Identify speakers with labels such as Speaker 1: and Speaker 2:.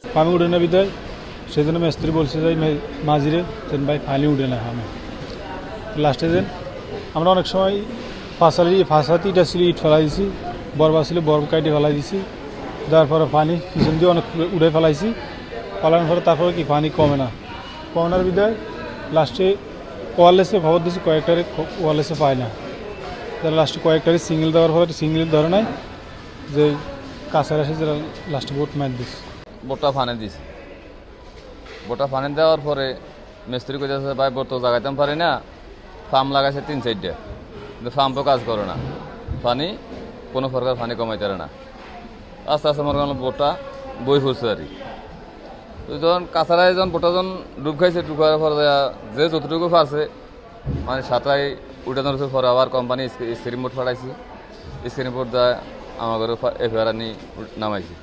Speaker 1: পানি উঠে না বিদায় সেজন্য মিস্ত্রি বলছে যে মাঝিরে যেন ভাই পানি উঠে না আমি লাস্টে যেন আমরা অনেক সময় ফাঁসাতে ইটা ছিল ইট ফেলাই দিছি বরবা ছিল বরফ কাইটে ফেলাই দিছি যার পরে পানি পিছন দিয়ে অনেক উঠে ফেলাইছি ফেলানোর পরে তারপরে কি পানি কমানোর বিদায় লাস্টে ওয়ারলেসে খবর দিয়েছি কয়েকটারে ওয়ারলেসে পায় না তারা লাস্টে কয়েকটারে সিঙ্গেল দেওয়ার পরে সিঙ্গেল ধরে নাই যে কাছের আসে যারা লাস্টে বোট মার দিচ্ছে
Speaker 2: বোটটা ফানে দিছে বোটটা ফানে দেওয়ার পরে মিস্ত্রি কইতেছে ভাই বোট তো জাগাইতাম পারি না ফার্ম লাগাইছে 3-4টা কিন্তু ফার্ম তো কাজ করে না পানি কোনো প্রকার পানি কমাইতে পারে না আস্তে আস্তে মনে করলাম বোটটা বই ফুরছে আর কি তো যখন কাছাড়ায় যখন বোটটা যখন ডুব খাইছে ডুব খাওয়ার পরে যে যতটুকু পারছে মানে সাঁতরাই উঠানোর পরে আবার কোম্পানি স্ক্রিন বোর্ড ফাটাইছি স্ক্রিন বোর্ড দেয় আমার ঘরে এফআইআর আনি নামাইছি।